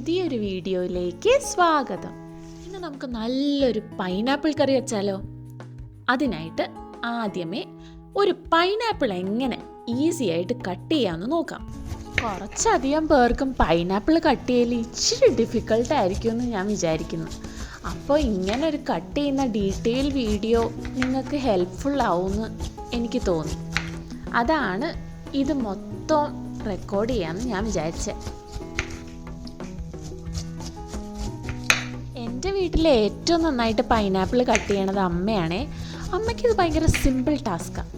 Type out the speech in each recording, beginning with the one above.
പുതിയൊരു വീഡിയോയിലേക്ക് സ്വാഗതം. ഇന്ന് നമുക്ക് നല്ലൊരു പൈനാപ്പിൾ കറി വെച്ചാലോ? അതിനായിട്ട് ആദ്യമേ ഒരു പൈനാപ്പിൾ എങ്ങനെ ഈസി ആയിട്ട് കട്ട് ചെയ്യാമെന്ന് നോക്കാം. കുറച്ചധികം പേർക്കും പൈനാപ്പിൾ കട്ട് ചെയ്യൽ ഇച്ചിരി ഡിഫിക്കൽട്ട് ആയിരിക്കുമെന്ന് ഞാൻ വിചാരിക്കുന്നു. അപ്പോൾ ഇങ്ങനെ ഒരു കട്ട് ചെയ്യുന്ന ഡീറ്റെയിൽ വീഡിയോ നിങ്ങൾക്ക് ഹെൽപ്ഫുൾ ആവുമെന്ന് എനിക്ക് തോന്നി. അതാണ് ഇത് മൊത്തം റെക്കോർഡ് ചെയ്യാമെന്ന് ഞാൻ വിചാരിച്ചത്. എൻ്റെ വീട്ടിലെ ഏറ്റവും നന്നായിട്ട് പൈനാപ്പിൾ കട്ട് ചെയ്യണത് അമ്മയാണേ. അമ്മയ്ക്കിത് ഭയങ്കര സിമ്പിൾ ടാസ്ക്കാണ്.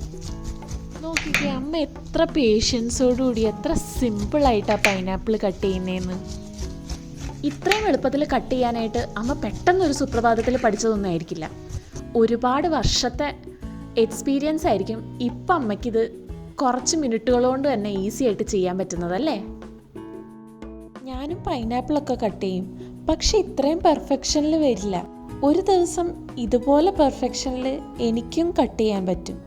നോക്കിക്കേ, അമ്മ എത്ര പേഷ്യൻസോടുകൂടി എത്ര സിമ്പിളായിട്ടാണ് പൈനാപ്പിൾ കട്ട് ചെയ്യുന്നതെന്ന്. ഇത്രയും എളുപ്പത്തിൽ കട്ട് ചെയ്യാനായിട്ട് അമ്മ പെട്ടെന്നൊരു സുപ്രഭാതത്തിൽ പഠിച്ചതൊന്നും ആയിരിക്കില്ല. ഒരുപാട് വർഷത്തെ എക്സ്പീരിയൻസ് ആയിരിക്കും ഇപ്പം അമ്മയ്ക്കിത് കുറച്ച് മിനിറ്റുകൾ കൊണ്ട് തന്നെ ഈസി ആയിട്ട് ചെയ്യാൻ പറ്റുന്നതല്ലേ. ഞാനും പൈനാപ്പിളൊക്കെ കട്ട് ചെയ്യും, പക്ഷെ ഇത്രയും പെർഫെക്ഷനിൽ വരില്ല. ഒരു ദിവസം ഇതുപോലെ പെർഫെക്ഷനിൽ എനിക്കും കട്ട് ചെയ്യാൻ പറ്റും.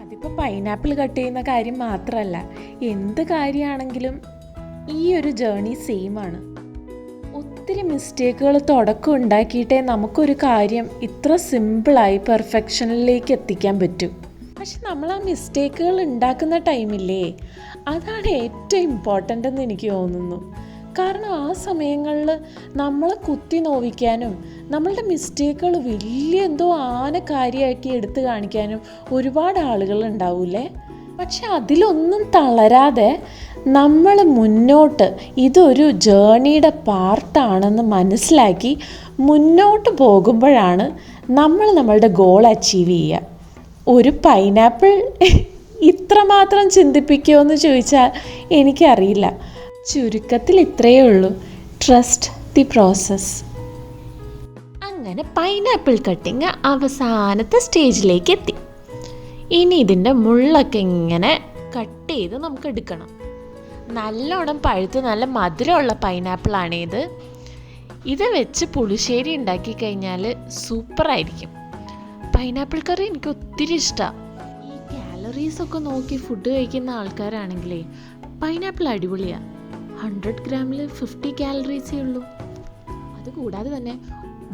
അതിപ്പോൾ പൈനാപ്പിൾ കട്ട് ചെയ്യുന്ന കാര്യം മാത്രമല്ല, എന്ത് കാര്യമാണെങ്കിലും ഈ ഒരു ജേർണി സെയിം ആണ്. ഒത്തിരി മിസ്റ്റേക്കുകൾ തുടക്കം ഉണ്ടാക്കിയിട്ടേ നമുക്കൊരു കാര്യം ഇത്ര സിമ്പിളായി പെർഫെക്ഷനിലേക്ക് എത്തിക്കാൻ പറ്റും. പക്ഷെ നമ്മൾ ആ മിസ്റ്റേക്കുകൾ ഉണ്ടാക്കുന്ന ടൈമില്ലേ, അതാണ് ഏറ്റവും ഇമ്പോർട്ടൻ്റ് എന്ന് എനിക്ക് തോന്നുന്നു. കാരണം ആ സമയങ്ങളിൽ നമ്മളെ കുത്തി നോവിക്കാനും നമ്മളുടെ മിസ്റ്റേക്കുകൾ വലിയ എന്തോ കാര്യമാക്കി എടുത്തു കാണിക്കാനും ഒരുപാട് ആളുകൾ ഉണ്ടാവൂലേ. പക്ഷെ അതിലൊന്നും തളരാതെ നമ്മൾ മുന്നോട്ട് ഇതൊരു ജേർണിയുടെ പാർട്ടാണെന്ന് മനസ്സിലാക്കി മുന്നോട്ട് പോകുമ്പോഴാണ് നമ്മൾ നമ്മളുടെ ഗോൾ അച്ചീവ് ചെയ്യുക. ഒരു പൈനാപ്പിൾ ഇത്രമാത്രം ചിന്തിപ്പിക്കുമോ എന്ന് ചോദിച്ചാൽ എനിക്കറിയില്ല. ചുരുക്കത്തിൽ ഇത്രയേ ഉള്ളൂ, ട്രസ്റ്റ് ദി പ്രോസസ്. അങ്ങനെ പൈനാപ്പിൾ കട്ടിങ് അവസാനത്തെ സ്റ്റേജിലേക്ക് എത്തി. ഇനി ഇതിൻ്റെ മുള്ളൊക്കെ ഇങ്ങനെ കട്ട് ചെയ്ത് നമുക്ക് എടുക്കണം. നല്ലോണം പഴുത്ത് നല്ല മധുരമുള്ള പൈനാപ്പിളാണ് ഇത്. ഇത് വെച്ച് പുളിശ്ശേരി ഉണ്ടാക്കി കഴിഞ്ഞാൽ സൂപ്പറായിരിക്കും. പൈനാപ്പിൾ കറി എനിക്ക് ഒത്തിരി ഇഷ്ടമാണ്. ഈ കാലറീസൊക്കെ നോക്കി ഫുഡ് കഴിക്കുന്ന ആൾക്കാരാണെങ്കിലേ പൈനാപ്പിൾ അടിപൊളിയാണ്. 100 ഗ്രാമിൽ 50 കാലറീസേ ഉള്ളൂ. അതുകൂടാതെ തന്നെ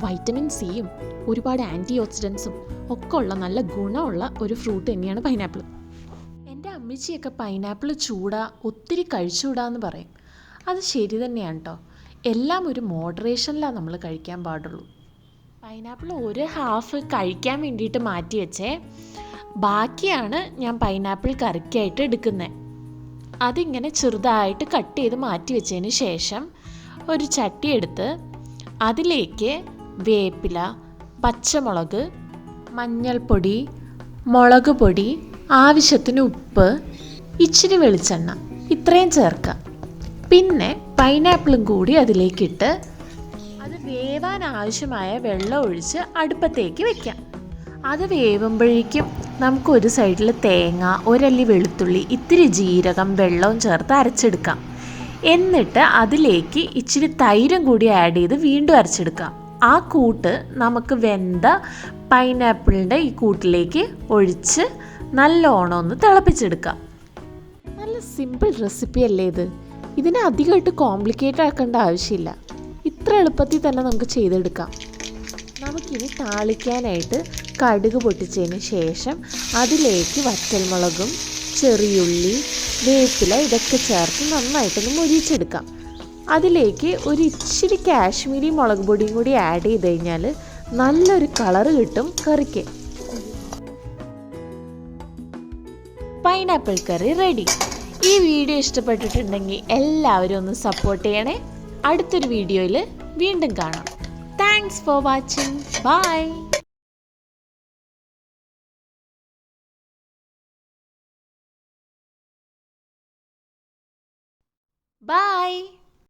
വൈറ്റമിൻ സിയും ഒരുപാട് ആൻറ്റി ഓക്സിഡൻസും ഒക്കെ ഉള്ള നല്ല ഗുണമുള്ള ഒരു ഫ്രൂട്ട് തന്നെയാണ് പൈനാപ്പിൾ. എൻ്റെ അമ്മച്ചിയൊക്കെ പൈനാപ്പിൾ ഒത്തിരി കഴിച്ചുകൂടാന്ന് പറയും. അത് ശരി തന്നെയാണ് കേട്ടോ. എല്ലാം ഒരു മോഡറേഷനിലാണ് നമ്മൾ കഴിക്കാൻ പാടുള്ളൂ. പൈനാപ്പിൾ ഒരു ഹാഫ് കഴിക്കാൻ വേണ്ടിയിട്ട് മാറ്റി വെച്ചേ, ബാക്കിയാണ് ഞാൻ പൈനാപ്പിൾ കറിക്കായിട്ട് എടുക്കുന്നത്. അതിങ്ങനെ ചെറുതായിട്ട് കട്ട് ചെയ്ത് മാറ്റി വെച്ചതിന് ശേഷം ഒരു ചട്ടി എടുത്ത് അതിലേക്ക് വേപ്പില, പച്ചമുളക്, മഞ്ഞൾപ്പൊടി, മുളക് പൊടി, ആവശ്യത്തിന് ഉപ്പ്, ഇച്ചിരി വെളിച്ചെണ്ണ, ഇത്രയും ചേർക്കുക. പിന്നെ പൈനാപ്പിളും കൂടി അതിലേക്കിട്ട് അത് വേവാൻ ആവശ്യമായ വെള്ളം ഒഴിച്ച് അടുപ്പത്തേക്ക് വെക്കാം. അത് വേവുമ്പോഴേക്കും നമുക്ക് ഒരു സൈഡിൽ തേങ്ങ, ഒരല്ലി വെളുത്തുള്ളി, ഇത്തിരി ജീരകം, വെള്ളവും ചേർത്ത് അരച്ചെടുക്കാം. എന്നിട്ട് അതിലേക്ക് ഇച്ചിരി തൈരും കൂടി ആഡ് ചെയ്ത് വീണ്ടും അരച്ചെടുക്കാം. ആ കൂട്ട് നമുക്ക് വെന്ത പൈനാപ്പിളിൻ്റെ ഈ കൂട്ടിലേക്ക് ഒഴിച്ച് നല്ലോണം ഒന്ന് തിളപ്പിച്ചെടുക്കാം. നല്ല സിമ്പിൾ റെസിപ്പി അല്ലേ ഇത്? ഇതിനെ അധികമായിട്ട് കോംപ്ലിക്കേറ്റഡ് ആക്കേണ്ട ആവശ്യമില്ല. ഇത്ര എളുപ്പത്തിൽ തന്നെ നമുക്ക് ചെയ്തെടുക്കാം. നമുക്കിനി താളിക്കാനായിട്ട് കടുക് പൊട്ടിച്ചതിന് ശേഷം അതിലേക്ക് വറ്റൽമുളകും ചെറിയുള്ളി, വേപ്പില ഇതൊക്കെ ചേർത്ത് നന്നായിട്ടൊന്ന് മൊരിച്ചെടുക്കാം. അതിലേക്ക് ഒരു ഇച്ചിരി കാശ്മീരി മുളക് പൊടിയും കൂടി ആഡ് ചെയ്ത് കഴിഞ്ഞാൽ നല്ലൊരു കളറ് കിട്ടും കറിക്ക്. പൈനാപ്പിൾ കറി റെഡി. ഈ വീഡിയോ ഇഷ്ടപ്പെട്ടിട്ടുണ്ടെങ്കിൽ എല്ലാവരും ഒന്ന് സപ്പോർട്ട് ചെയ്യണേ. അടുത്തൊരു വീഡിയോയിൽ വീണ്ടും കാണാം. Thanks for watching. Bye. Bye.